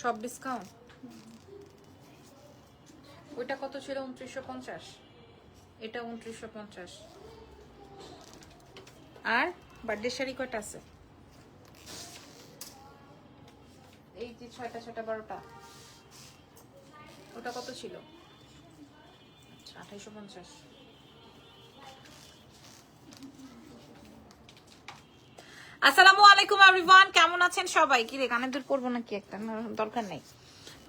সব ডিসকাউন্ট। ওইটা কত ছিল? 2950। এটা 2950। আর বার্থডে শাড়ি কয়টা আছে? এই যে 6টা 6টা 12টা। ওটা কত ছিল? আচ্ছা 2850। আসসালামু আলাইকুম এভরিওয়ান, কেমন আছেন সবাই? কি রে কানে দুল পরবো নাকি একটা? না, দরকার নেই।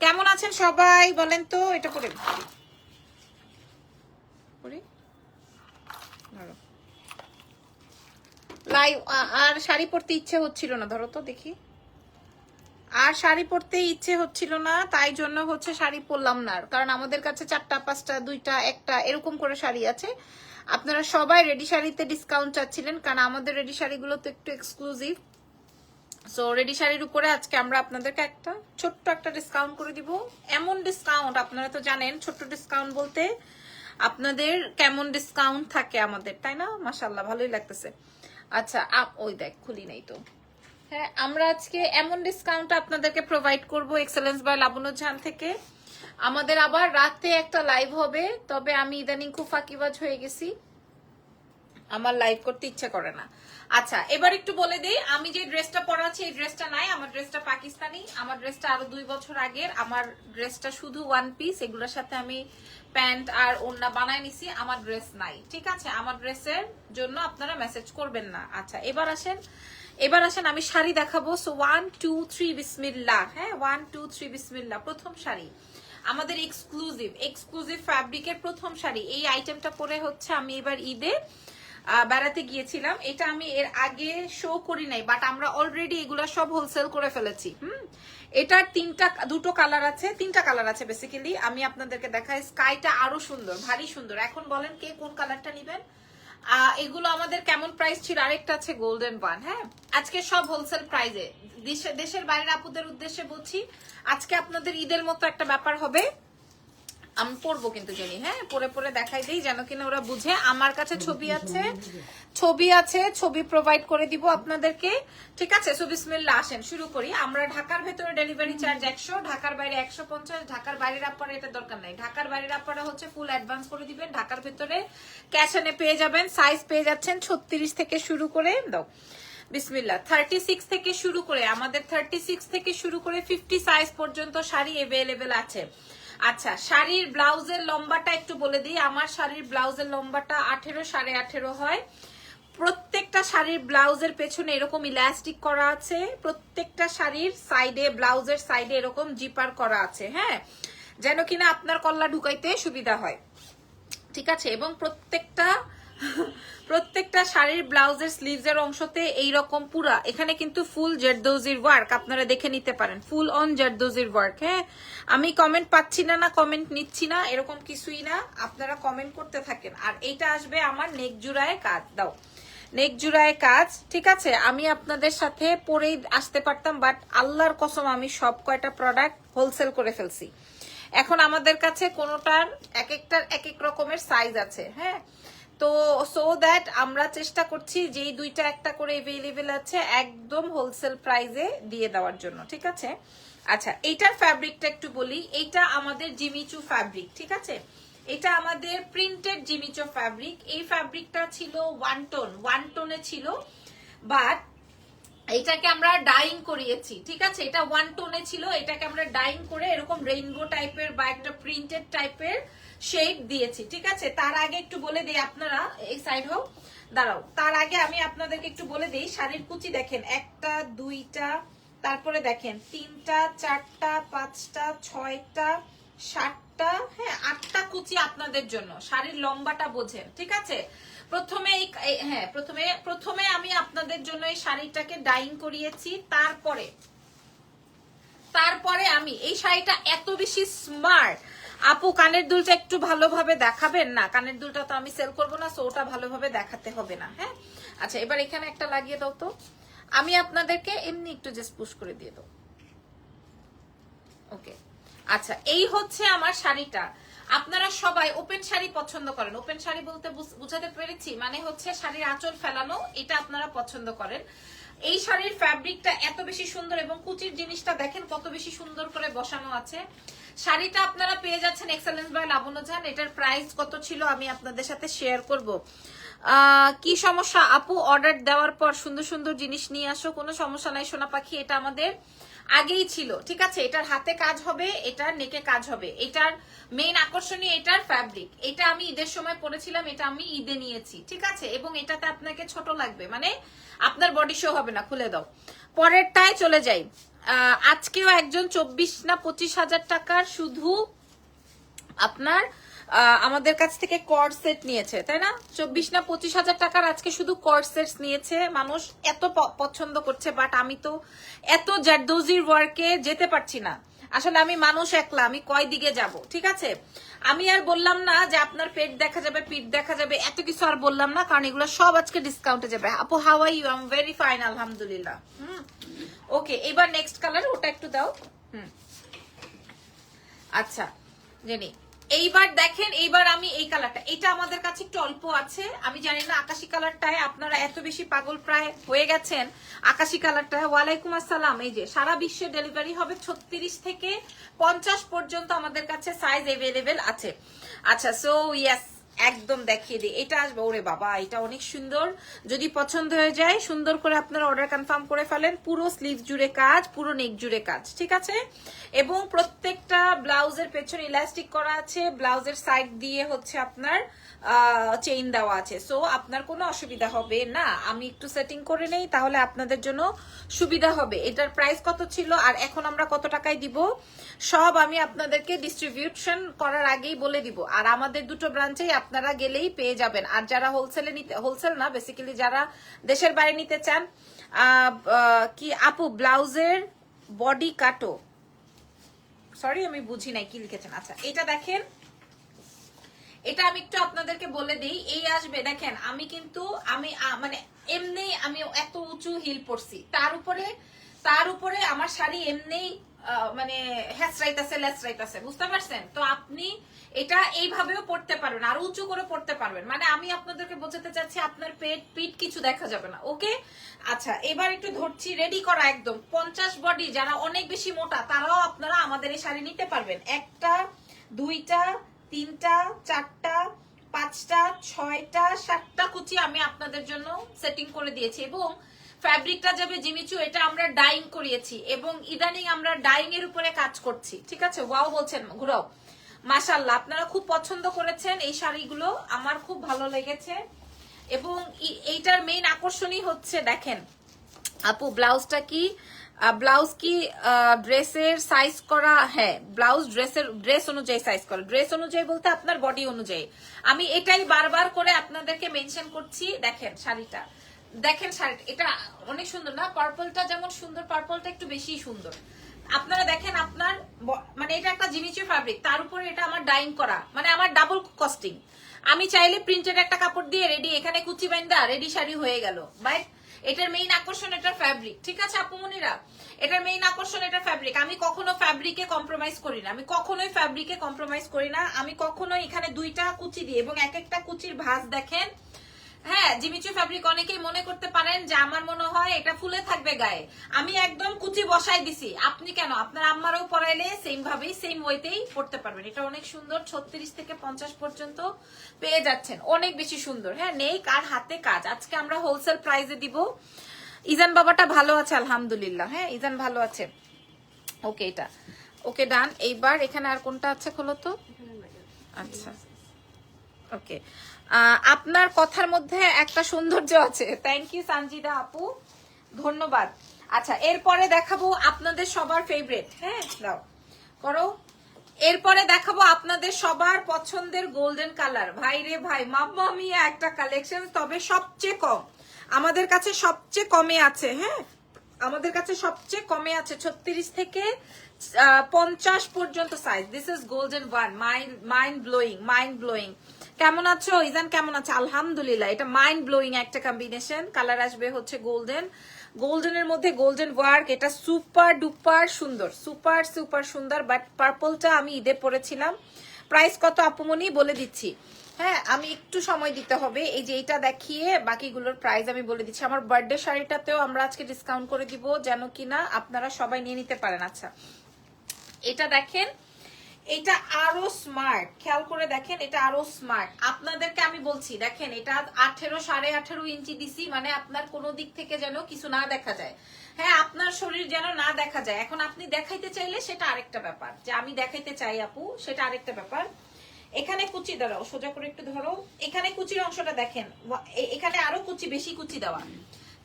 কেমন আছেন সবাই বলেন তো? এটা পরে লাইভ। আর শাড়ি পরতে ইচ্ছে হচ্ছিল না, ধরো তো দেখি। আর শাড়ি পরতে ইচ্ছে হচ্ছিল না, তাই জন্য হচ্ছে শাড়ি পরলাম না। কারণ আমাদের কাছে 4টা 5টা 2টা 1টা এরকম করে শাড়ি আছে। আপনারা সবাই রেডি শাড়িতে ডিসকাউন্ট চাচ্ছিলেন, কারণ আমাদের রেডি শাড়িগুলো তো একটু এক্সক্লুসিভ। সো রেডি শাড়ির উপরে আজকে আমরা আপনাদেরকে একটা ছোট্ট একটা ডিসকাউন্ট করে দিব। এমন ডিসকাউন্ট আপনারা তো জানেন, ছোট্ট ডিসকাউন্ট বলতে আপনাদের কেমন ডিসকাউন্ট থাকে আমাদের, তাই না? মাশাআল্লাহ ভালোই লাগতেছে। আচ্ছা ওই দেখ খুলি নাই তো। হ্যাঁ, আমরা আজকে এমন ডিসকাউন্ট আপনাদেরকে প্রোভাইড করব এক্সেলেন্স বাই লাবনুজান থেকে। আমাদের আবার রাতে একটা লাইভ হবে, তবে আমি ইদানিং খুব ফাঁকিবাজ হয়ে গেছি, আমার লাইভ করতে ইচ্ছা করে না। আচ্ছা এবার একটু বলে দেই, আমি যে ড্রেসটা পরাচ্ছি এই ড্রেসটা নাই, আমার ড্রেসটা পাকিস্তানি। আমার ড্রেসটা আরো 2 বছর আগের। আমার ড্রেসটা শুধু ওয়ান পিস, এগুলোর সাথে আমি প্যান্ট আর ওড়না বানায় নিছি। আমার ড্রেস নাই, ঠিক আছে? আমার ড্রেসের জন্য আপনারা মেসেজ করবেন না। আচ্ছা এবার আসেন আমি শাড়ি দেখাবো। সো 1 2 3 বিসমিল্লাহ। হ্যাঁ 1 2 3 বিসমিল্লাহ। প্রথম শাড়ি আমাদের এক্সক্লুসিভ ফ্যাব্রিকের প্রথম শাড়ি। এই আইটেমটা পরে হচ্ছে আমি এবার ঈদে বেড়াতে গিয়েছিলাম। এটা আমি এর আগে শো করি নাই, বাট আমরা অলরেডি এগুলা সব হোলসেল করে ফেলেছি। এটার 2টো কালার আছে, 3টা কালার আছে বেসিক্যালি। আমি আপনাদেরকে দেখাই। স্কাইটা আরো সুন্দর, ভারী সুন্দর। এখন বলেন কে কোন কালারটা নেবেন? এগুলো আমাদের কেমন প্রাইস ছিল? আরেকটা আছে গোল্ডেন ওয়ান। হ্যাঁ আজকে সব হোলসেল প্রাইসে। দেশের বাইরের আপুদের উদ্দেশ্যে বলছি, আজকে আপনাদের ঈদের মতো একটা ব্যাপার হবে। আমি পরবো কিন্তু জানি, হ্যাঁ পরে দেখাই দিই যেন কিনা ওরা বুঝে। আমার কাছে ছবি আছে, ছবি প্রোভাইড করে দিব আপনাদেরকে, ঠিক আছে? সো বিসমিল্লাহ, আসেন শুরু করি। আমরা ঢাকার ভেতরে ডেলিভারি চার্জ 100, ঢাকার বাইরে 150। ঢাকার বাইরের আপনারা এটা দরকার নাই। ঢাকার বাইরের আপনারা হচ্ছে ফুল অ্যাডভান্স করে দিবেন। ঢাকার ভেতরে ক্যাশ এনে পেয়ে যাবেন। সাইজ পেয়ে যাচ্ছেন 36 থেকে শুরু করে দাও বিসমিল্লাহ 36 থেকে শুরু করে, আমাদের 36 থেকে শুরু করে 50 সাইজ পর্যন্ত শাড়ি अवेलेबल আছে। আচ্ছা শাড়ির ব্লাউজের লম্বাটা একটু বলে দিই। আমার শাড়ির ব্লাউজের লম্বাটা 18 18.5 হয়। প্রত্যেকটা শাড়ির ব্লাউজের পেছনে এরকম ইলাস্টিক করা আছে। প্রত্যেকটা শাড়ির সাইডে, ব্লাউজের সাইডে এরকম জিপার করা আছে, হ্যাঁ, যেন কিনা আপনার কল্লা ঢুকাইতে সুবিধা হয়, ঠিক আছে? এবং প্রত্যেকটা শাড়ির ব্লাউজের স্লিভসের অংশতে এইরকম পুরা, এখানে কিন্তু ফুল জারদৌজির ওয়ার্ক, আপনারা দেখে নিতে পারেন, ফুল অন জারদৌজির ওয়ার্ক। হ্যাঁ আমি কমেন্ট পাচ্ছি না, কমেন্ট নিচ্ছি না, এরকম কিছুই না, আপনারা কমেন্ট করতে থাকেন। আর এইটা আসবে আমার নেক জুড়ায় কাজ, দাও নেক জুড়ায় কাজ, ঠিক আছে? আমি আপনাদের সাথে পরেই আসতে পারতাম, বাট আল্লাহর কসম আমি সব কয়টা প্রোডাক্ট হোলসেল করে ফেলছি। এখন আমাদের কাছে কোনোটার একটার এক এক রকমের সাইজ আছে, হ্যাঁ। তো সো দ্যাট আমরা চেষ্টা করছি যেই 2টা একটা করে अवेलेबल আছে একদম হোলসেল প্রাইসে দিয়ে দেওয়ার জন্য, ঠিক আছে? আচ্ছা এইটার ফ্যাব্রিকটা একটু বলি। এইটা আমাদের জিমিচু ফ্যাব্রিক, ঠিক আছে? এটা আমাদের প্রিন্টেড জিমিচু ফ্যাব্রিক। এই ফ্যাব্রিকটা ছিল ওয়ান টোনে ছিল, বাট এটাকে আমরা ডাইং করিয়েছি, ঠিক আছে? এটা ওয়ান টোনে ছিল, এটাকে আমরা ডাইং করে এরকম রেইনবো টাইপের বা একটা প্রিন্টেড টাইপের শেড দিয়েছি, ঠিক আছে? তার আগে একটু বলে দিই, আপনারা এই সাইড হোক, দাঁড়াও, তার আগে আমি আপনাদেরকে একটু বলে দিই শাড়ির কুচি দেখেন, 1টা 2টা, তারপরে দেখেন 3টা 4টা 5টা 6টা 7টা, হ্যাঁ 8টা কুচি আপনাদের জন্য। শাড়ির লম্বাটা বোঝেন, ঠিক আছে? প্রথমে আমি আপনাদের জন্য এই শাড়িটাকে ডাইং করিয়েছি। তারপরে আমি এই শাড়িটা এত বেশি স্মার্ট। আপু কানের দুলটা একটু ভালোভাবে দেখাবেন না? কানের দুলটা তো আমি সেল করবো না, সো ওটা ভালোভাবে দেখাতে হবে না, হ্যাঁ। আচ্ছা এবার এখানে একটা লাগিয়ে দাও তো। আমি আপনাদেরকে এমনি একটু জাস্ট পুশ করে দিয়ে দাও, ওকে। আচ্ছা এই হচ্ছে আমার শাড়িটা। আপনারা সবাই ওপেন শাড়ি পছন্দ করেন। ওপেন শাড়ি বলতে বুঝাতে পেরেছি, মানে হচ্ছে শাড়ির আঁচল ফেলানো, এটা আপনারা পছন্দ করেন। এই শাড়ির ফ্যাব্রিকটা এত বেশি সুন্দর এবং কুচির জিনিসটা দেখেন কত বেশি সুন্দর করে বসানো আছে। শাড়িটা আপনারা পেয়ে যাচ্ছেন এক্সেলেন্স বাই লাবণ্য জান। এটার প্রাইস কত ছিল আমি আপনাদের সাথে শেয়ার করব। কি সমস্যা আপু, অর্ডার দেওয়ার পর সুন্দর সুন্দর জিনিস নিয়ে আসো, কোনো সমস্যা নাই সোনা পাখি, এটা আমাদের আগেই ছিল, ঠিক আছে। এটার হাতে কাজ হবে, এটার নেকে কাজ হবে, এটার মেইন আকর্ষণীয় এটার ফ্যাব্রিক। এটা আমি ঈদের সময় পরেছিলাম, এটা আমি ঈদে নিয়েছি, ঠিক আছে। এবং এটাতে আপনাকে ছোট লাগবে, মানে আপনার বডি শো হবে না। খুলে দাও, পরেরটায় চলে যাই। আজকেও একজন 24 না 25 হাজার টাকার শুধু আপনার আমাদের কাছ থেকে কর্ড সেট নিয়েছে, তাই না? 24 না 25 হাজার টাকার আজকে শুধু কর্ড সেট নিয়েছে। মানুষ এত পছন্দ করছে, বাট আমি তো এত জারদৌজির ওয়ার্কে যেতে পারছি না। আসলে আমি মানুষ একলা, আমি কয় দিকে যাব, ঠিক আছে। আমি আর বললাম না যে আপনার পেট দেখা যাবে, পিঠ দেখা যাবে, এত কিছু আর বললাম না, কারণ এগুলো সব আজকে ডিসকাউন্টে যাবে। আপু how are you? I am very fine, আলহামদুলিল্লাহ। ওকে, এবার নেক্সট কালার, ওটা একটু দাও। আচ্ছা জেনি, এইবার দেখেন, এইবার আমি এই কালারটা, এটা আমাদের কাছে একটু অল্প আছে। আমি জানি না আকাশি কালারটায় আপনারা এত বেশি পাগল প্রায় হয়ে গেছেন আকাশি কালারটায়। ওয়ালাইকুম আসসালাম। এই যে সারা বিশ্বে ডেলিভারি হবে, 36 থেকে 50 পর্যন্ত আমাদের কাছে সাইজ এভেলেবেল আছে। আচ্ছা, সো ইয়েস, একদম দেখিয়ে দিই। এটা আসবে, ওরে বাবা এটা অনেক সুন্দর। যদি পছন্দ হয়ে যায় সুন্দর করে আপনারা অর্ডার কনফার্ম করে ফেলেন। পুরো স্লিভ জুড়ে কাজ, পুরো নেক জুড়ে কাজ, ঠিক আছে। এবং প্রত্যেকটা ব্লাউজের পেছনে ইলাস্টিক করা আছে, ব্লাউজের সাইড দিয়ে হচ্ছে আপনার চেইন দেওয়া আছে। সো আপনার কোনো অসুবিধা হবে না। আমি একটু সেটিং করে নেই, তাহলে আপনাদের জন্য সুবিধা হবে। এটার প্রাইস কত ছিল আর এখন আমরা কত টাকায় দিব সব আমি আপনাদেরকে ডিস্ট্রিবিউশন করার আগেই বলে দিব। আর আমাদের দুটো ব্রাঞ্চেই আপনারা গেলেই পেয়ে যাবেন। আর যারা হোলসেলে নিতে, হোলসেল না বেসিক্যালি যারা দেশের বাইরে নিতে চান, কি আপু ব্লাউজের বডি কাটো, সরি আমি বুঝি নাই কি লিখেছেন। আচ্ছা এটা দেখেন, এটা আমি একটু আপনাদেরকে বলে দিই। এই আসবে দেখেন, আমি কিন্তু আমি মানে এমনি আমি এত উঁচু হিল পরছি, তার উপরে আমার শাড়ি এমনি মানে হ্যাচরাইতাছে লেসরাইতাছে, বুঝতে পারছেন? তো আপনি এটা এইভাবেও পড়তে পারবেন, আর উঁচু করে পড়তে পারবেন। মানে আমি আপনাদেরকে বোঝাতে চাচ্ছি আপনার পিঠ কিছু দেখা যাবে না। ওকে, আচ্ছা এবার একটু ধরছি, রেডি করা একদম 50 বডি যারা অনেক বেশি মোটা তারাও আপনারা আমাদের এই শাড়ি নিতে পারবেন। একটা, দুইটা, তিনটা, চারটা, পাঁচটা, ছয়টা, 7টা কুচি আমি আপনাদের জন্য সেটিং করে দিয়েছি। এবং ফ্যাব্রিকটা যাবে জিমিচু, এটা আমরা ডাইং করিয়েছি এবং ইদানিং আমরা ডাইং এর উপরে কাজ করছি, ঠিক আছে। ওয়াও বলছেন, ঘুরাও। মাশাআল্লাহ, আপনারা খুব পছন্দ করেছেন এই শাড়িগুলো, আমার খুব ভালো লেগেছে। এবং এইটার মেইন আকর্ষণই হচ্ছে দেখেন আপু ব্লাউজটা কি, ব্লাউজ কি ড্রেসের সাইজ করা? হ্যাঁ, ব্লাউজ ড্রেস অনুযায়ী সাইজ করা। ড্রেস অনুযায়ী বলতে আপনার বডি অনুযায়ী। আমি এটাই বারবার করে আপনাদেরকে মেনশন করছি। দেখেন শাড়িটা, দেখেন শাড়িটা, এটা অনেক সুন্দর না? পার্পলটা যেমন সুন্দর, পার্পলটা একটু বেশি সুন্দর। আপনারা দেখেন আপনার মানে এটা একটা জিমিচু ফ্যাব্রিক, তার উপরে এটা আমার ডাইং করা, মানে আমার ডাবল কস্টিং। আমি চাইলে প্রিন্টেড একটা কাপড় দিয়ে রেডি, এখানে কুচি বাইন্দা রেডি শাড়ি হয়ে গেল। বাট এটার মেইন আকর্ষণ এটার ফ্যাব্রিক, ঠিক আছে আপুমনিরা, এটার মেইন আকর্ষণ এটার ফ্যাব্রিক। আমি কখনো ফ্যাব্রিকে কম্প্রোমাইজ করি না, আমি কখনোই ফ্যাব্রিকে কম্প্রোমাইজ করি না। আমি কখনোই এখানে 2টা কুচি দিই এবং এক একটা কুচির ভাঁজ দেখেন। হ্যাঁ, জিমিচু ফ্যাব্রিক অনেকেই মনে করতে পারেন যে আমার মনে হয় এটা ফুলে থাকবে গায়ে, আমি একদম কুচি বসাই দিছি। আপনি কেন, আপনার আম্মারও পরাইলে সেম ভাবেই সেম ওয়েতেই পড়তে পারবেন। এটা অনেক সুন্দর, 36 থেকে 50 পর্যন্ত পেয়ে যাচ্ছেন, অনেক বেশি সুন্দর। হ্যাঁ, নেক আর হাতে কাজ। আজকে আমরা হোলসেল প্রাইসে দিব। ইজান বাবাটা ভালো আছে আলহামদুলিল্লাহ। হ্যাঁ, ইজান ভালো আছে। ওকে, এটা ওকে ডান। এইবার এখানে আর কোনটা আছে খোলো তো। আচ্ছা ওকে, আপনার কথার মধ্যে একটা সৌন্দর্য আছে। থ্যাংক ইউ সঞ্জিদা আপু, ধন্যবাদ। আচ্ছা এরপরে দেখাবো আপনাদের সবার ফেভারিট, হ্যাঁ দাও করো। এরপরে দেখাবো আপনাদের সবার পছন্দের গোল্ডেন কালার। ভাই রে ভাই, মাম্মা মিয়া একটা কালেকশন, তবে সবচেয়ে কম আমাদের কাছে, সবচেয়ে কমে আছে। হ্যাঁ, আমাদের কাছে সবচেয়ে কমে আছে 36 থেকে 50 পর্যন্ত size. This is golden one, mind blowing, mind blowing. কেমন আছো ইজান, কেমন আছে? আলহামদুলিল্লাহ। এটা মাইন্ড ব্লোয়িং একটা কম্বিনেশন, কালার আসবে হচ্ছে গোল্ডেন। গোল্ডেনের মধ্যে গোল্ডেন ওয়ার্ক, এটা সুপার ডুপার সুন্দর, সুপার সুপার সুন্দর। বাট পার্পলটা আমি ঈদে পরেছিলাম। প্রাইস কত আপুমনি বলে দিচ্ছি। হ্যাঁ, আমি একটু সময় দিতে হবে। এই যে এটা দেখিয়ে বাকিগুলোর প্রাইস আমি বলে দিচ্ছি। আমার বার্থডে শাড়িটাতেও আমরা আজকে ডিসকাউন্ট করে দিব, যেন কিনা আপনারা সবাই নিয়ে নিতে পারেন। আচ্ছা, এটা দেখেন, এটা আরো স্মার্ট, খেয়াল করে দেখেন, এটা আরো স্মার্ট। আপনাদেরকে আমি বলছি, দেখেন এটা 18 18.5 ইঞ্চি দিছি, মানে আপনার কোনো দিক থেকে যেন কিছু না দেখা যায়। হ্যাঁ, আপনার শরীর যেন না দেখা যায়। এখন আপনি দেখাইতে চাইলে সেটা আরেকটা ব্যাপার, যে আমি দেখাইতে চাই আপু, সেটা আরেকটা ব্যাপার। এখানে কুচি দাঁড়াও, সোজা করে একটু ধরো, এখানে কুচির অংশটা দেখেন, এখানে আরো কুচি, বেশি কুচি দেওয়া,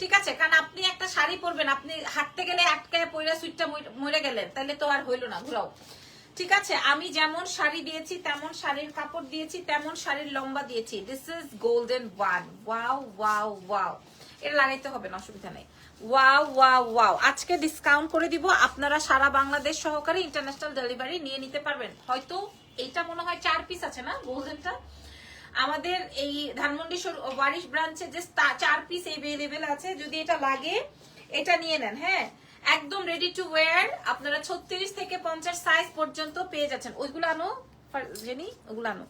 ঠিক আছে? কারণ আপনি একটা শাড়ি পরবেন, আপনি হাঁটতে গেলে আটকায় পয়রা সুইটটা মরে গেলেন, তাহলে তো আর হইলো না, ঘুরাও। ঠিক আছে, আমি যেমন শাড়ি দিয়েছি তেমন শাড়ির কাপড় দিয়েছি, তেমন শাড়ির লম্বা দিয়েছি। This is golden one. Wow wow wow, এটা লাগাইতে হবে না, অসুবিধা নেই। ওয়াও ওয়াও ওয়াও, আজকে ডিসকাউন্ট করে দিব, আপনারা সারা বাংলাদেশ সহকারে ইন্টারন্যাশনাল ডেলিভারি নিয়ে নিতে পারবেন। হয়তো এইটা মনে হয় 4 পিস আছে না গোল্ডেনটা, আমাদের এই ধানমন্ডি ওয়ারিশ ব্রাঞ্চে যে 4 পিস এভেলেবেল আছে। যদি এটা লাগে এটা নিয়ে নেন। হ্যাঁ, একদম রেডি টু ওয়্যার, আপনারা 36 থেকে 50 সাইজ পর্যন্ত পেয়ে যাচ্ছেন। ওইগুলো আনো জেনি, ওগুলো আনো।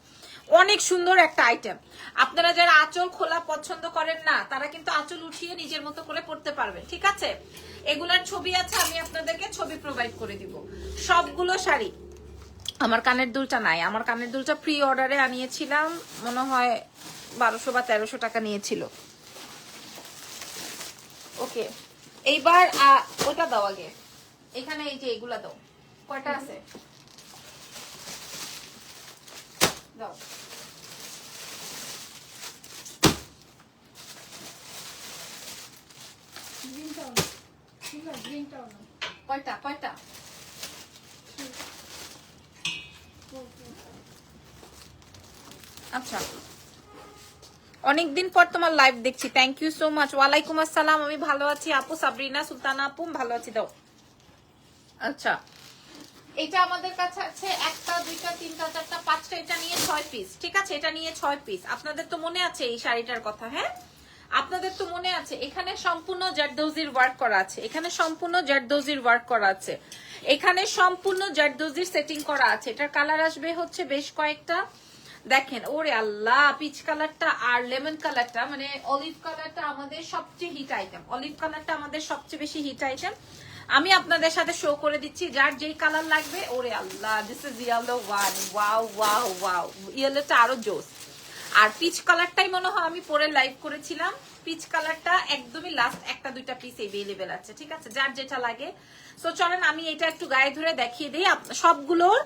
অনেক সুন্দর একটা আইটেম। আপনারা যারা আঁচল খোলা পছন্দ করেন না, তারা কিন্তু আঁচল উঠিয়ে নিজের মতো করে পড়তে পারবেন, ঠিক আছে? এগুলার ছবি আছে, আমি আপনাদেরকে ছবি প্রোভাইড করে দিব। সবগুলো শাড়ি, আমার কানের দুলটা নাই, আমার কানের দুলটা প্রি অর্ডারে আনিয়েছিলাম, মনে হয় 1200 বা 1300 টাকা নিয়েছিল। ওকে, এইবার ওটা দাও আগে, এখানে এই যে এগুলা দাও, কয়টা আছে দাও। কয়টা কয়টা? আচ্ছা, অনেকদিন পর তোমার লাইভ দেখছি, থ্যাংক ইউ সো মাচ। ওয়ালাইকুম আসসালাম, আমি ভালো আছি আপু। সাবরিনা সুলতানা আপু, ভালো আছি, দাও। আচ্ছা, এটা আমাদের কাছে আছে 1টা 2টা 3টা 4টা 5টা, এটা নিয়ে 6 পিস, ঠিক আছে? এটা নিয়ে 6 পিস। আপনাদের তো মনে আছে এই শাড়িটার কথা? হ্যাঁ, আপনাদের তো মনে আছে। এখানে সম্পূর্ণ জারদৌজির ওয়ার্ক করা আছে, এখানে সম্পূর্ণ জারদৌজির ওয়ার্ক করা আছে, এখানে সম্পূর্ণ জারদৌজির সেটিং করা আছে। এটার কালার আসবে হচ্ছে বেশ কয়েকটা, দেখেন। ওরে আল্লাহ, পিচ কালারটা আর লেমন কালারটা, মানে অলিভ কালারটা আমাদের সবচেয়ে হিট আইটেম। অলিভ কালারটা আমাদের সবচেয়ে বেশি হিট আইটেম। আমি আপনাদের সাথে শো করে দিচ্ছি, যার যেই কালার লাগবে। ওরে Allah, this is yellow one. Wow wow wow, ইয়েলোটা আরো জোস। আর পিচ কালারটাই মনে হয় আমি পরে লাইভ করেছিলাম। পিচ কালারটা একদমই লাস্ট 1টা 2টা পিস এভেলেবেল আছে, ঠিক আছে? যার যেটা লাগে। সো চলেন আমি এটা একটু গায়ে ধরে দেখিয়ে দিই, সবগুলোর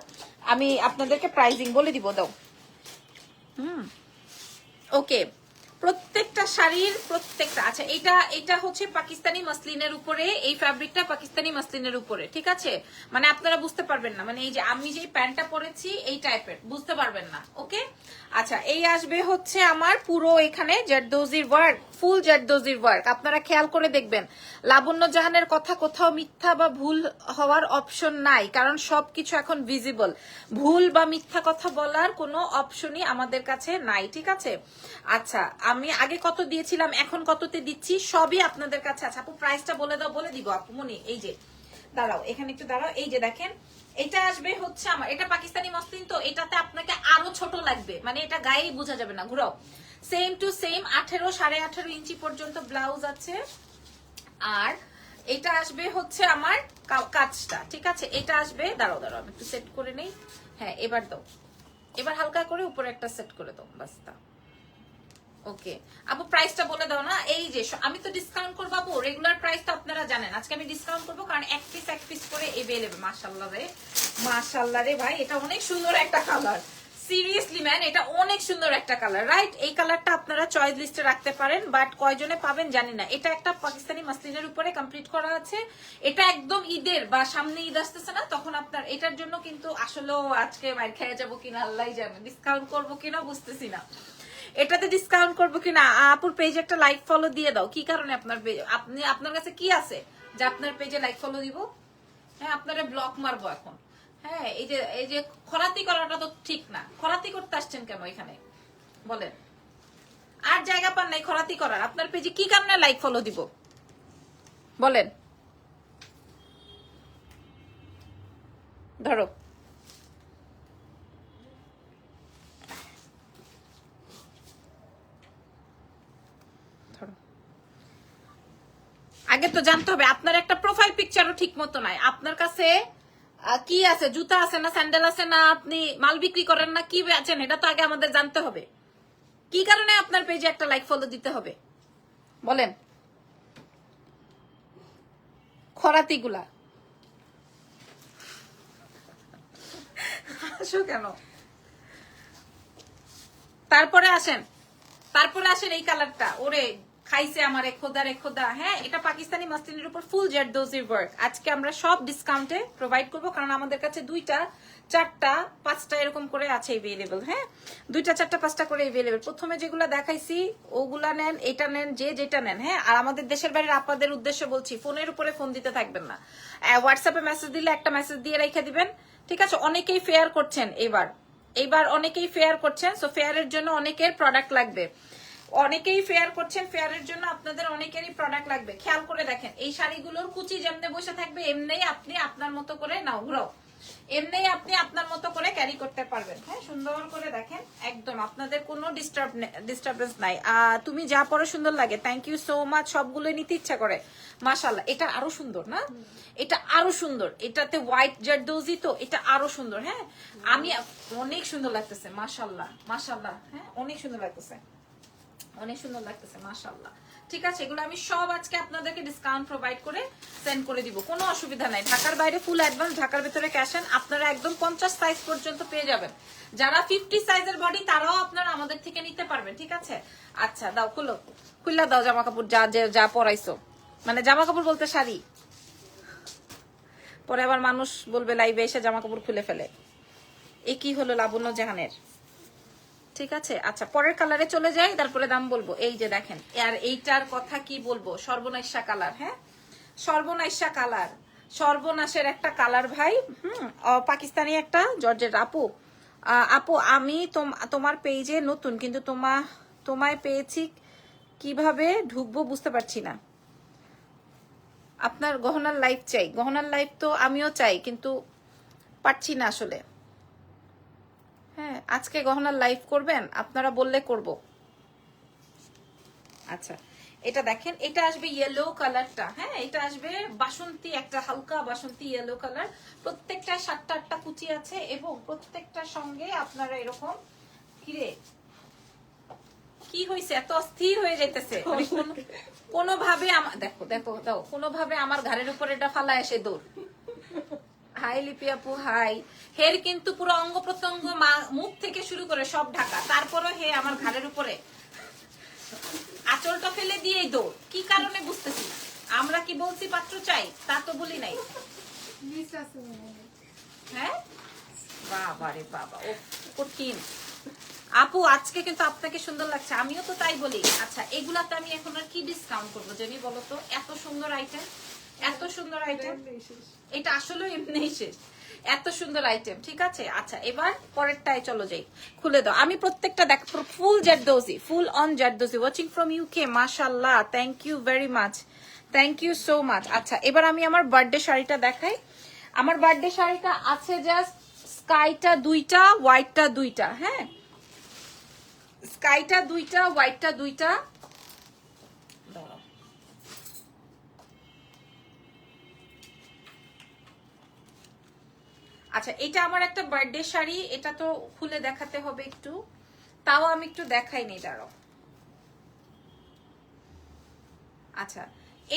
আমি আপনাদেরকে প্রাইজিং বলে দিব, দাও। ওকে, প্রত্যেকটা শাড়ির প্রত্যেকটা। আচ্ছা, এটা হচ্ছে পাকিস্তানি মাসলিনের উপরে, এই ফ্যাব্রিকটা পাকিস্তানি মাসলিনের উপরে, ঠিক আছে? মানে আপনারা বুঝতে পারবেন না, মানে এই যে আমি যে প্যান্টটা পরেছি এই টাইপের, বুঝতে পারবেন না। ওকে, আচ্ছা, এই আসবে হচ্ছে আমার পুরো এখানে জারদৌজির ওয়ার্ক, ফুল জারদৌজির ওয়ার্ক। আপনারা খেয়াল করে দেখবেন, লাবণ্য জাহানের কথা কোথাও মিথ্যা বা ভুল হওয়ার অপশন নাই, কারণ সবকিছু এখন ভিজিবল। ভুল বা মিথ্যা কথা বলার কোনো অপশনই আমাদের কাছে নাই, ঠিক আছে? আচ্ছা, আমি আগে কত দিয়েছিলাম, এখন কততে দিচ্ছি, সবই আপনাদের কাছে আছে। আপু প্রাইসটা বলে দাও, বলে দিব আপু মনি। এই যে দাঁড়াও, এখানে একটু দাঁড়াও। এই যে দেখেন, এটা আসবে হচ্ছে আমার, এটা পাকিস্তানি মসলিন, তো এটাতে আপনাকে আরো ছোট লাগবে, মানে এটা গায়েই বোঝা যাবে না। ঘুরাও, সেম টু সেম 18 18.5 ইঞ্চি পর্যন্ত ব্লাউজ আছে। আর এটা আসবে হচ্ছে আমার কাজটা, ঠিক আছে? এটা আসবে, দাঁড়াও দাঁড়াও আমি একটু সেট করে নেই। হ্যাঁ, এবার দাও, এবার হালকা করে উপরে একটা সেট করে দাও, বাস। ওকে আপু, প্রাইসটা বলে দাও না। এই যে আমি তো ডিসকাউন্ট করবো আপু, রেগুলার প্রাইস তো আপনারা জানেন, আজকে আমি ডিসকাউন্ট করবো কারণ এক পিস করে এভেলেবেল। মাশাআল্লাহ রে, মাশাআল্লাহ রে ভাই, এটা অনেক সুন্দর একটা কালার। সিরিয়াসলি ম্যান, এটা অনেক সুন্দর একটা কালার, রাইট? এই কালারটা আপনারা চয়েস লিস্টে রাখতে পারেন, বাট কয়জনে পাবেন জানি না। এটা একটা পাকিস্তানি মাসলিনের উপরে কমপ্লিট করা আছে। এটা একদম ঈদের বা সামনে ঈদ আসতেছে না, তখন আপনার এটার জন্য কিন্তু আসলেও আজকে মার খেয়ে যাবো কিনা আল্লাহ জানে, ডিসকাউন্ট করবো কিনা বুঝতেছি না। এটাতে ডিসকাউন্ট করবো কিনা। আপুর পেজে একটা লাইক ফলো দিয়ে দাও। কি কারণে আপনার পেজ, আপনার কাছে কি আছে যে আপনার পেজে লাইক ফলো দিব? হ্যাঁ, আপনারা ব্লক মারবো এখন। হ্যাঁ, এই যে খরাতি করাটা তো ঠিক না। খরাতি করতে আসছেন কেন এখানে বলেন? আর জায়গা পান নাই খরাতি করার, আপনার পেজে কি কারণে লাইক ফলো দিব? বলেন, ধরো। আগে তো জানতে হবে আপনার একটা প্রোফাইল পিকচারও ঠিক মতো নাই। আপনার কাছে কি আছে, জুতা আছে না স্যান্ডেল আছে না আপনি মাল বিক্রি করেন না কি বেচেন, এটা তো আগে আমাদের জানতে হবে। কি কারণে আপনার পেজে একটা লাইক ফলো দিতে হবে বলেন? খরাতিগুলা আসো কেন? তারপরে আসেন এই কালারটা, ওরে খাইছে আমার খোদা রে খোদা। হ্যাঁ, এটা পাকিস্তানি মাসলিনের উপর ফুল জারদোজি ওয়ার্ক। আজকে আমরা সব ডিসকাউন্টে প্রোভাইড করব, কারণ আমাদের কাছে 2টা 4টা 5টা এরকম করে আছে अवेलेबल। হ্যাঁ, 2টা 4টা 5টা করে अवेलेबल। প্রথমে যেগুলো দেখাইছি ওগুলা নেন, এটা নেন, যে যেটা নেন। হ্যাঁ, আর আমাদের দেশের বাইরের আপনাদের উদ্দেশ্য বলছি, ফোনের উপরে ফোন দিতে থাকবেন না। হোয়াটসঅ্যাপে মেসেজ দিলে একটা মেসেজ দিয়ে রেখে দিবেন, ঠিক আছে? অনেকেই ফেয়ার করছেন এইবার অনেকেই ফেয়ার করছেন, সো ফেয়ারের জন্য অনেকের প্রোডাক্ট লাগবে। অনেকেই ফেয়ার করছেন, ফেয়ারের জন্য আপনাদের অনেকেরই প্রোডাক্ট লাগবে। খেয়াল করে দেখেন, এই শাড়িগুলোর কুচি যেমনে বসে থাকবে এমনিই আপনি আপনার মতো করে নাও ঘুরাও, এমনিই আপনি আপনার মতো করে ক্যারি করতে পারবেন। হ্যাঁ, সুন্দর করে দেখেন, একদম আপনাদের কোনো ডিস্টারবেন্স নাই। তুমি যা পরে সুন্দর লাগে, থ্যাংক ইউ সো মাচ। সবগুলো নিতে ইচ্ছা করে, মাশাআল্লাহ। এটা আরো সুন্দর না? এটা আরো সুন্দর, এটাতে হোয়াইট জারদোজি, তো এটা আরো সুন্দর। হ্যাঁ, আমি অনেক সুন্দর লাগতেছে, মাশাআল্লাহ মাশাআল্লাহ। হ্যাঁ, অনেক সুন্দর লাগতেছে, অনেক সুন্দর লাগতেছে, মাশাআল্লাহ। ঠিক আছে, এগুলো আমি সব আজকে আপনাদেরকে ডিসকাউন্ট প্রোভাইড করে সেন্ড করে দিব, কোনো অসুবিধা নাই। ঢাকার বাইরে ফুল অ্যাডভান্স, ঢাকার ভিতরে ক্যাশ অন। আপনারা একদম 50 সাইজ পর্যন্ত পেয়ে যাবেন। যারা 50 সাইজের বডি তারাও আপনারা আমাদের থেকে নিতে পারবেন, ঠিক আছে? আচ্ছা, দাও খুল্লা দাও জামা কাপড়, যা পরাইছো, মানে জামা কাপড় বলতে শাড়ি। পরে আবার মানুষ বলবে লাইভে এসে জামা কাপড় খুলে ফেলে। এ কি হলো লাবণ্য জাহানের? ঠিক আছে, আচ্ছা পরের কালারে চলে যাই, তারপরে দাম বলবো। এই যে দেখেন, আর এইটার কথা কি বলবো, সর্বনাশা কালার। হ্যাঁ, সর্বনাশা কালার, সর্বনাশের একটা কালার ভাই। পাকিস্তানি একটা জর্জেট। আপু আমি তোমার পেজে নতুন, কিন্তু তোমায় পেয়েছি, কিভাবে ঢুকবো বুঝতে পারছি না। আপনার গহনার লাইফ চাই? গহনার লাইফ তো আমিও চাই, কিন্তু পারছি না আসলে। হ্যাঁ, আজকে গহনার লাইভ করবেন? আপনারা বললে করব। আচ্ছা, এটা দেখেন, এটা আসবে ইয়েলো কালারটা। হ্যাঁ, এটা আসবে বাসন্তী, একটা হালকা বাসন্তী ইয়েলো কালার। প্রত্যেকটা 7টা 8টা কুচি আছে, এবং প্রত্যেকটার সঙ্গে আপনারা এরকম, কিরে কি হয়েছে, এত অস্থির হয়ে যাইতেছে কোনোভাবে। দেখো দেখো দাও, কোনোভাবে আমার ঘাড়ের উপর এটা ফালা এসে দৌড়। হাই লিপি আপু, হাই। হের কিন্তু পুরো অঙ্গ প্রত্যঙ্গ, মুখ থেকে শুরু করে সব ঢাকা, তারপরও হে আমার ঘাড়ের উপরে আঁচলটা ফেলে দিয়েই দৌড়। কি কারণে বুঝতেছি না। আমরা কি বলছি পাত্র চাই? তা তো বলি নাই। হ্যাঁ, বাবা রে বাবা, ও কঠিন। আপু আজকে কিন্তু আপনাকে সুন্দর লাগছে, আমিও তো তাই বলি। আচ্ছা, এগুলাতে আমি এখন আর কি ডিসকাউন্ট করবো জানি বলো তো? এত সুন্দর আইটেম, এত সুন্দর আইটেম, এটা আসলে এমনি শেষ, এত সুন্দর আইটেম। ঠিক আছে, আচ্ছা এবার পরেরটায় চলো যাই, খুলে দাও। আমি প্রত্যেকটা দেখ, full zardozi, full on zardozi, watching from UK, মাশাআল্লাহ, thank you very much, thank you so much. আচ্ছা, এবার আমি আমার বার্থডে শাড়িটা দেখাই। আমার বার্থডে শাড়িটা আছে জাস্ট স্কাইটা 2টা, হোয়াইটটা 2টা। হ্যাঁ, স্কাইটা 2টা, হোয়াইটটা 2টা। আচ্ছা, এটা আমার একটা বার্থডে শাড়ি, এটা তো খুলে দেখাতে হবে একটু, তাও আমি একটু দেখাইনি, দাঁড়াও। আচ্ছা,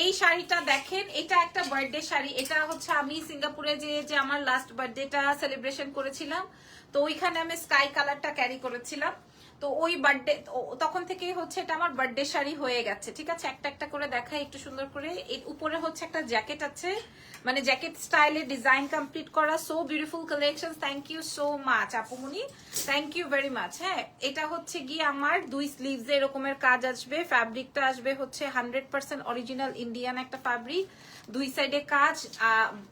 এই শাড়িটা দেখেন, এটা একটা বার্থডে শাড়ি। এটা হচ্ছে আমি সিঙ্গাপুরে যে আমার লাস্ট বার্থডেটা সেলিব্রেশন করেছিলাম, তো ওইখানে আমি স্কাই কালারটা ক্যারি করেছিলাম। তো ওই বার্থডে, তখন থেকেই হচ্ছে এটা আমার বার্থডে শাড়ি হয়ে গেছে। ঠিক আছে, একটা একটা করে দেখাই একটু সুন্দর করে। এর উপরে হচ্ছে একটা জ্যাকেট আছে, মানে জ্যাকেট স্টাইলে ডিজাইন কমপ্লিট করা। So beautiful collection, thank you so much আপুমনি, থ্যাংক ইউ ভেরি মাচ। হ্যাঁ, এটা হচ্ছে গিয়ে আমার 2 স্লিভস এরকমের কাজ আসবে। ফ্যাব্রিকটা আসবে হচ্ছে 100% অরিজিনাল ইন্ডিয়ান একটা ফ্যাব্রিক, 2 সাইডে কাজ,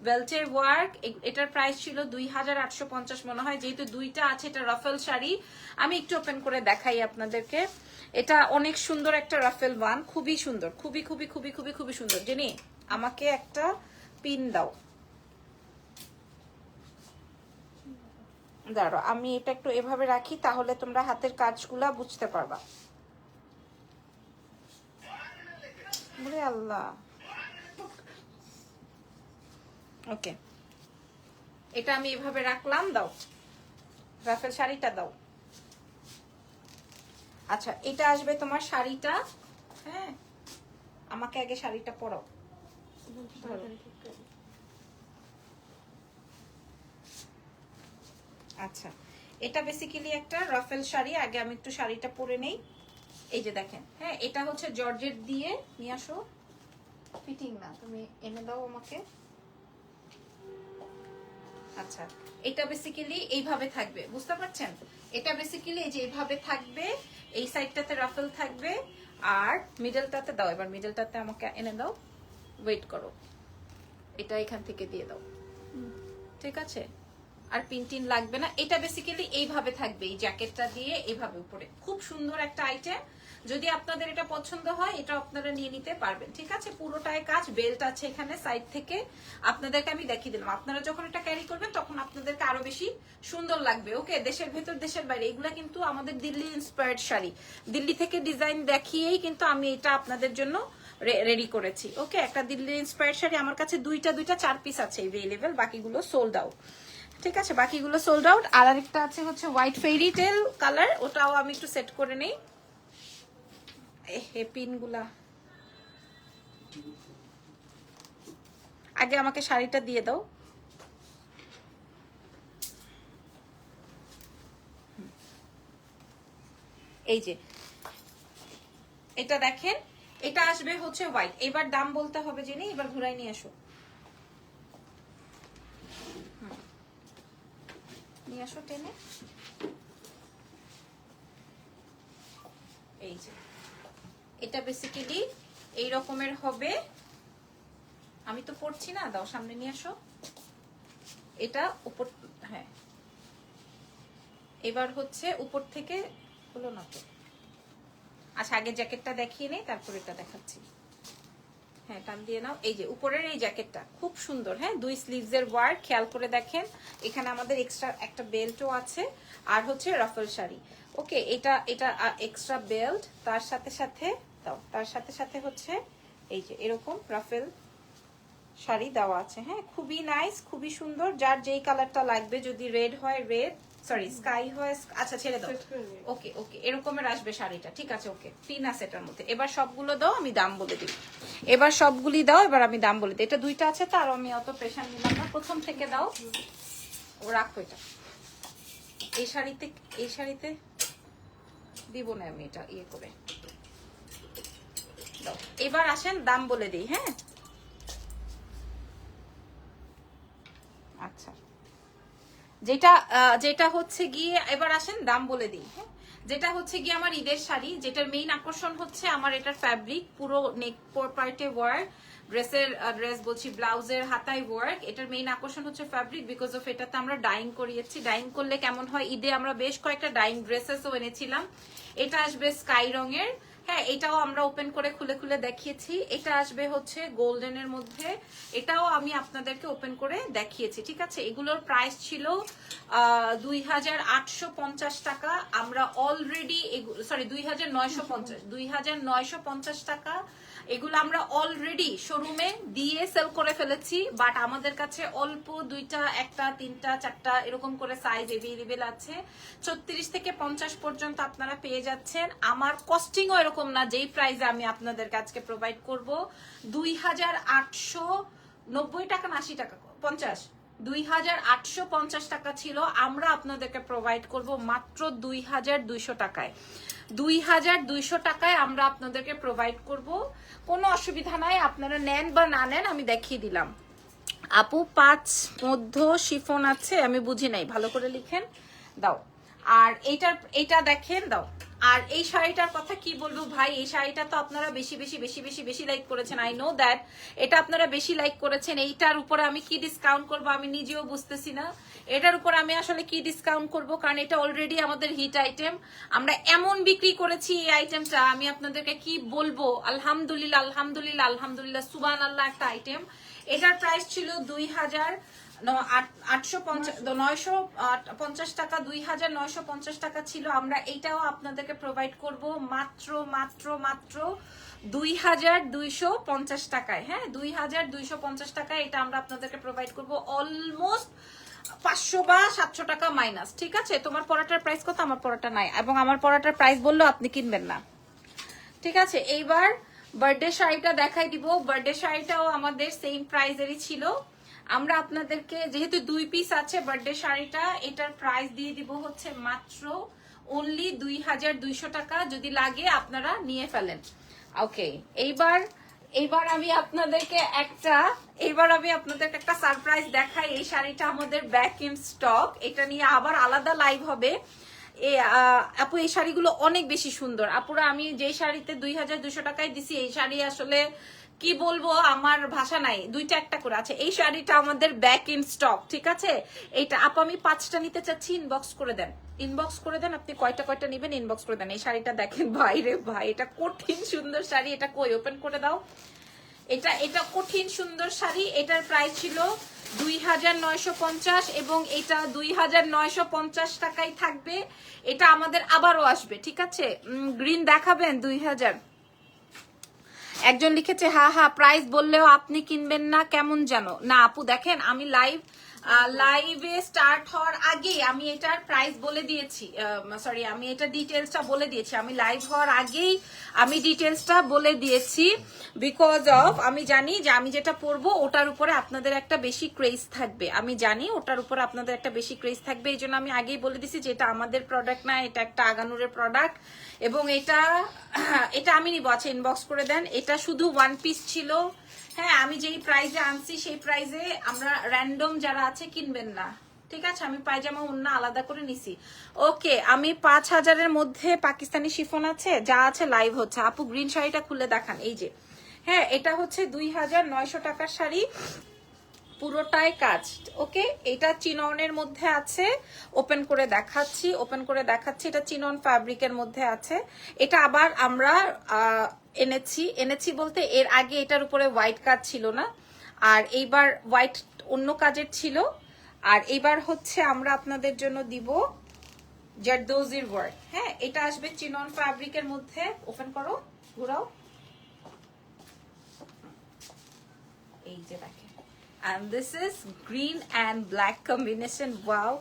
বেল্টের ওয়ার্ক। এটার প্রাইস ছিল 2850 মনে হয়, যেহেতু 2টা আছে। এটা রাফেল শাড়ি, আমি একটু ওপেন করে দেখাই আপনাদেরকে। এটা অনেক সুন্দর একটা রাফেল ওয়ান, খুবই সুন্দর, খুবই খুবই খুবই খুবই খুবই সুন্দর। জেনি আমাকে একটা পিন দাও। দাঁড়াও, আমি এটা একটু এভাবে রাখি, তাহলে তোমরা হাতের কাজগুলা বুঝতে পারবা। বলে আল্লাহ। ওকে, এটা আমি এভাবে রাখলাম। দাও রাফেল শাড়িটা দাও। আচ্ছা, এটা আসবে তোমার শাড়িটা। হ্যাঁ, আমাকে আগে শাড়িটা পরাও। আচ্ছা, এটা বেসিক্যালি একটা রাফেল শাড়ি। আগে আমি একটু শাড়িটা পরে নেই। এই যে দেখেন, হ্যাঁ, এটা হচ্ছে জর্জেট দিয়ে। নিয়ে আসো। ফিটিং না, তুমি এনে দাও আমাকে। আচ্ছা, এটা বেসিক্যালি এইভাবে থাকবে, বুঝতে পারছেন? এটা বেসিক্যালি এই যে এইভাবে থাকবে, এই সাইডটাতে রাফেল থাকবে, আর মিডলটাতে দাও। এবার মিডলটাতে আমাকে এনে দাও। ওয়েট করো, এটা এখান থেকে দিয়ে দাও। ঠিক আছে, আর পিনটিন লাগবে না। এটা বেসিক্যালি এইভাবে থাকবে, এই জ্যাকেটটা দিয়ে এইভাবে উপরে। খুব সুন্দর একটা আইটেম। যদি আপনাদের এটা পছন্দ হয়, এটা আপনারা নিয়ে নিতে পারবেন। ঠিক আছে, পুরোটায় কাজ, বেল্ট আছে এখানে সাইড থেকে। আপনাদেরকে আমি দেখিয়ে দিলাম। আপনারা যখন এটা ক্যারি করবেন তখন আপনাদেরকে আরো বেশি সুন্দর লাগবে। ওকে, দেশের ভেতর দেশের বাইরে, এগুলা কিন্তু আমাদের দিল্লি ইন্সপায়ার্ড শাড়ি। দিল্লি থেকে ডিজাইন দেখিয়েই কিন্তু আমি এটা আপনাদের জন্য রেডি করেছি। ওকে, একটা দিল্লি ইন্সপায়ার্ড শাড়ি আমার কাছে দুইটা 4 পিস আছে এভেলেবেল, বাকিগুলো সোল্ড আউট। ঠিক আছে, বাকিগুলো সোল্ড আউট। আর আরেকটা আছে হচ্ছে হোয়াইট ফেরি টেল কালার, ওটাও আমি একটু সেট করে নেই। এই পিনগুলা আগে আমাকে শাড়িটা দিয়ে দাও। এই যে এটা দেখেন, এটা আসবে হচ্ছে হোয়াইট। এবার দাম বলতে হবে জেনে, এবার ঘুরাই নিয়ে আসো। নিয়ে আসো টেনে। এই যে এটা বেসিক্যালি এই রকমের হবে। আমি তো পড়ছি না, দাও সামনে নিয়ে আসো। এটা উপর, হ্যাঁ, এবার হচ্ছে উপর থেকে হলো না তো। আচ্ছা, আগে জ্যাকেটটা দেখিয়ে নেই, তারপর এটা দেখাচ্ছি। হ্যাঁ, টান দিয়ে নাও। এই যে উপরের এই জ্যাকেটটা খুব সুন্দর। হ্যাঁ, 2 স্লিভস এর ওয়ার্ক, খেয়াল করে দেখেন। এখানে আমাদের এক্সট্রা একটা বেল্টও আছে, আর হচ্ছে রাফেল শাড়ি। ওকে, এটা এক্সট্রা বেল্ট, তার সাথে সাথে দাও, তার সাথে সাথে হচ্ছে এই যে এরকম রাফেল শাড়ি দেওয়া আছে। হ্যাঁ, খুবই নাইস, খুবই সুন্দর। যার যেই কালারটা লাগবে, যদি রেড হয় রেড, সরি স্কাই হয়, আচ্ছা ছেড়ে দাও। ওকে ওকে, এরকমের আসবে শাড়িটা। ঠিক আছে, ওকে, পিন আছে এটার মধ্যে। এবার সবগুলো দাও, আমি দাম বলে দিই। এবার সবগুলি দাও, এবার আমি দাম বলে দিই। এটা দুইটা আছে, তার আমি অত প্রেশার নিলাম না। প্রথম থেকে দাও, ও রাখো এটা। এই শাড়িতে দিব না আমি, এটা ইয়ে করে দাও। এবার আসেন দাম বলে দিই। হ্যাঁ, আচ্ছা, যেটা হচ্ছে গিয়ে, এবার আসেন দাম বলে দিই। হ্যাঁ, যেটা হচ্ছে গিয়ে আমার ঈদের শাড়ি, যেটার মেইন আকর্ষণ হচ্ছে আমার এটার ফ্যাব্রিক, পুরো নেক পার্টে ওয়ার্ক, ড্রেস বলছি, ব্লাউজের হাতায় ওয়ার্ক। এটার মেইন আকর্ষণ হচ্ছে ফ্যাব্রিক, বিকজ অফ এটাতে আমরা ডাইং করিয়েছি। ডাইং করলে কেমন হয়, ঈদে আমরা বেশ কয়েকটা ডাইং ড্রেসেসও এনেছিলাম। এটা আসবে স্কাই রঙের। হ্যাঁ, এটাও আমরা ওপেন করে খুলে খুলে দেখিয়েছি। এটা আসবে হচ্ছে গোল্ডেনের মধ্যে, এটাও আমি আপনাদেরকে ওপেন করে দেখিয়েছি। ঠিক আছে, এগুলোর প্রাইস ছিল 2850 টাকা। আমরা অলরেডি, সরি 2950 টাকা। এগুলো আমরা অলরেডি শোরুমে দিয়ে সেল করে ফেলেছি, বাট আমাদের কাছে অল্প 2টা, 1টা, 3টা, 4টা এরকম করে সাইজ এভেলেবেল আছে। 36 থেকে 50 পর্যন্ত আপনারা পেয়ে যাচ্ছেন। আমার কস্টিংও এরকম না যেই প্রাইসে আমি আপনাদের কাছে প্রোভাইড করব। 2890 টাকা না 80 টাকা 50, 2850 টাকা ছিল। আমরা আপনাদেরকে প্রোভাইড করব মাত্র 2200 টাকায়। 2200 টাকায় আমরা আপনাদেরকে প্রোভাইড করব। কোনো অসুবিধা নাই, আপনারা নেন বা না নেন, আমি দেখিয়ে দিলাম। আপু 5 মধ্য শিফন আছে, আমি বুঝি নাই, ভালো করে লিখেন। দাও। আর এটা দেখেন, দাও। আর এই শাড়িটার কথা কি বলবো ভাই, এই শাড়িটা তো আপনারা বেশি বেশি বেশি বেশি বেশি লাইক করেছেন, আই নো দ্যাট, এটা আপনারা বেশি লাইক করেছেন। এইটার উপরে আমি কি ডিসকাউন্ট করব আমি নিজেও বুঝতেছি না। এটার উপর আমি আসলে কি ডিসকাউন্ট করব, কারণ এটা অলরেডি আমাদের হিট আইটেম, আমরা এমন বিক্রি করেছি এই আইটেমটা, আমি আপনাদেরকে কি বলবো। আলহামদুলিল্লাহ আলহামদুলিল্লাহ আলহামদুলিল্লাহ সুবহানাল্লাহ, একটা আইটেম। এটার প্রাইস ছিল 950 টাকা, 2950 টাকা ছিল। আমরা এইটাও আপনাদেরকে প্রোভাইড করব মাত্র মাত্র মাত্র 2250 টাকায়। হ্যাঁ, 2250 টাকায় এটা আমরা আপনাদেরকে প্রোভাইড করব, অলমোস্ট 500 বা 700 টাকা মাইনাস। ঠিক আছে, তোমার পরাটার প্রাইস কত? আমার পরাটা নাই, এবং আমার পরাটার প্রাইস বললেও আপনি কিনবেন না। ঠিক আছে, এইবার বার্থডে শাড়িটা দেখাই দিব। বার্থডে শাড়িটাও আমাদের সেম প্রাইজেরই ছিল। আমরা আপনাদেরকে যেহেতু 2 পিস আছে বার্থডে শাড়িটা, এটার প্রাইস দিয়ে দিব হচ্ছে মাত্র অনলি 2200 টাকা। যদি লাগে আপনারা নিয়ে ফেলেন। ওকে, এইবার আমি আপনাদেরকে একটা সারপ্রাইজ দেখাই। এই শাড়িটা আমাদের ব্যাক ইন স্টক, এটা নিয়ে আবার আলাদা লাইভ হবে। আপু এই শাড়িগুলো অনেক বেশি সুন্দর। আপুরা আমি যে শাড়িতে 2200 টাকায় দিছি, এই শাড়ি আসলে কি বলবো, আমার ভাষা নাই। দুইটা একটা করে আছে। এই শাড়িটা আমাদের ব্যাক ইন স্টক। ঠিক আছে, এইটা আপু আমি 5টা নিতে চাচ্ছি, ইনবক্স করে দেন, ইনবক্স করে দেন। আপনি কয়টা নেবেন ইনবক্স করে দেন। এই শাড়িটা দেখেন ভাই রে ভাই, এটা কঠিন সুন্দর শাড়ি। এটা কই ওপেন করে দাও। এটা কঠিন সুন্দর শাড়ি। এটার প্রাইস ছিল 2950 এবং এটা 2950 টাকায় থাকবে। এটা আমাদের আবারও আসবে। ঠিক আছে, গ্রিন দেখাবেন 2000। একজন লিখেছে হা প্রাইস বললেও আপনি কিনবেন না কেমন যেন। না আপু দেখেন, আমি লাইভে স্টার্ট হওয়ার আগে আমি এটার প্রাইস বলে দিয়েছি, সরি আমি এটা ডিটেলসটা বলে দিয়েছি। আমি লাইভ হওয়ার আগেই আমি ডিটেলসটা বলে দিয়েছি, বিকজ অফ আমি জানি যে আমি যেটা পরবো ওটার উপরে আপনাদের একটা বেশি ক্রেজ থাকবে। আমি জানি ওটার উপরে আপনাদের একটা বেশি ক্রেজ থাকবে, এই জন্য আমি আগেই বলে দিয়েছি যে এটা আমাদের প্রোডাক্ট না, এটা একটা আগানুরের প্রোডাক্ট। এবং এটা আমি নিব। আচ্ছা ইনবক্স করে দেন। এটা শুধু 1 পিস ছিল। হ্যাঁ, আমি যেই প্রাইজে আনছি সেই প্রাইজে আমরা র্যান্ডম যারা আছে কিনবেন না। ঠিক আছে, আমি পায়জামা ওন্না আলাদা করে নিছি। ওকে, আমি 5000-এর মধ্যে পাকিস্তানি শিফন আছে, যা আছে লাইভ হচ্ছে। আপু গ্রিন শাড়িটা খুলে দেখান। এই যে, হ্যাঁ এটা হচ্ছে 2900 টাকার শাড়ি, পুরোটাই কাজ। ওকে, এটা চিননের মধ্যে আছে, ওপেন করে দেখাচ্ছি। এটা চিনন ফ্যাব্রিকের মধ্যে আছে। এটা আবার আমরা এনেছি বলতে এর আগে এটার উপরে হোয়াইট কাজ ছিল না, আর এইবার হোয়াইট অন্য কাজের ছিল। আর এইবার হচ্ছে আমরা আপনাদের জন্য দিব জারদোজির ওয়ার্ক। হ্যাঁ, এটা আসবে চিনন ফ্যাব্রিকের মধ্যে। ওপেন করো, ঘুরাও। এই যে দেখেন, and this is green and black combination. wow,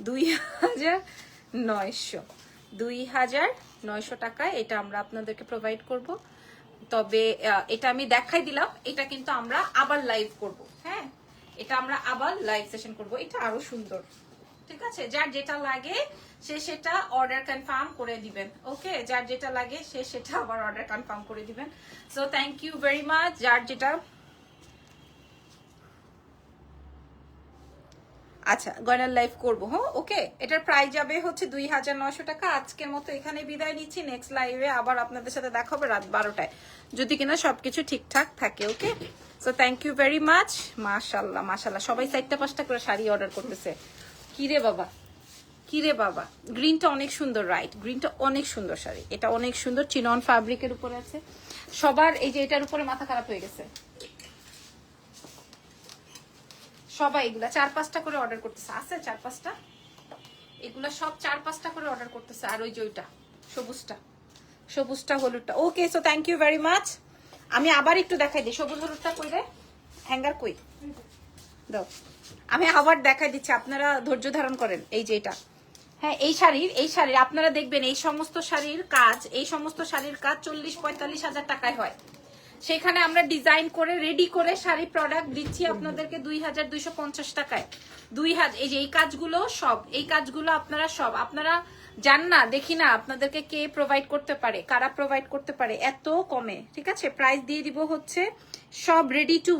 2900 টাকায় এটা আমরা আপনাদেরকে প্রোভাইড করব। তবে এটা আমি দেখাই দিলাম, এটা কিন্তু আমরা আবার লাইভ করব। হ্যাঁ, এটা আমরা আবার লাইভ সেশন করব। এটা আরো সুন্দর। ঠিক আছে, যার যেটা লাগে সে সেটা অর্ডার কনফার্ম করে দিবেন। ওকে, যার যেটা লাগে সে সেটা আবার অর্ডার কনফার্ম করে দিবেন। So thank you very much. যার যেটা আচ্ছা গয়নার লাইভ করবো। হ্যাঁ, ওকে, এটার প্রাইস যাবে হচ্ছে 2900 টাকা। আজকের মতো এখানে বিদায় নিচ্ছি। নেক্সট লাইভে আবার আপনাদের সাথে দেখা হবে রাত 12টায়, যদি কিনা সবকিছু ঠিকঠাক থাকে। Okay, so thank you very much. মাশাল্লাহ মাশাল্লাহ, সবাই 4টা-5টা করে শাড়ি অর্ডার করতেছে। কিরে বাবা, গ্রিনটা অনেক সুন্দর। রাইট, গ্রিনটা অনেক সুন্দর শাড়ি। এটা অনেক সুন্দর, চিনন ফ্যাব্রিকের উপরে আছে। সবার এই যে এটার উপরে মাথা খারাপ হয়ে গেছে, সবাই এগুলা 4-5টা করে অর্ডার করতেছে। আছে 4-5টা, এগুলা সব 4-5টা করে অর্ডার করতেছে। আর ওই যে ওইটা সবুজটা হলুদটা। Okay, so thank you very much. আমি আবার একটু দেখাই দিই সবুজ হলুদটা কই রে, হ্যাঙ্গার কই দাও, আমি আবার দেখাই দিচ্ছি, আপনারা ধৈর্য ধারণ করেন। এই যে এটা, হ্যাঁ এই শাড়ির আপনারা দেখবেন এই সমস্ত শাড়ির কাজ 40-45 হাজার টাকায় হয়। সেখানে আমরা ডিজাইন করে রেডি করে শাড়ি প্রোডাক্ট দিচ্ছি আপনাদেরকে 2250 টাকায়। 2000। এই যে এই কাজগুলো আপনারা জান না, দেখি না আপনাদেরকে কে প্রোভাইড করতে পারে, কারা প্রোভাইড করতে পারে এত কমে। ঠিক আছে, প্রাইস দিয়ে দিব হচ্ছে সব রেডি টু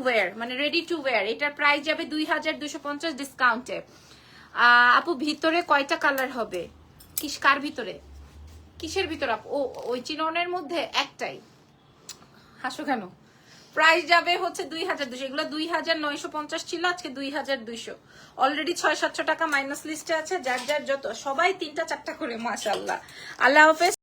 ওয়্যার। এটার প্রাইস যাবে 2250 ডিসকাউন্টে। আপু ভিতরে কয়টা কালার হবে? কার ভিতরে কিসের ভিতর আপু? ও ওই চিননের মধ্যে একটাই। হাসো কেন? প্রাইস যাবে হচ্ছে 2200, এগুলো 2950 ছিল, আজকে 2200। অলরেডি 600-700 টাকা মাইনাস লিস্টে আছে। যার যার যত, সবাই 3টা 4টা করে, মাশাআল্লাহ। আল্লাহ হাফেজ।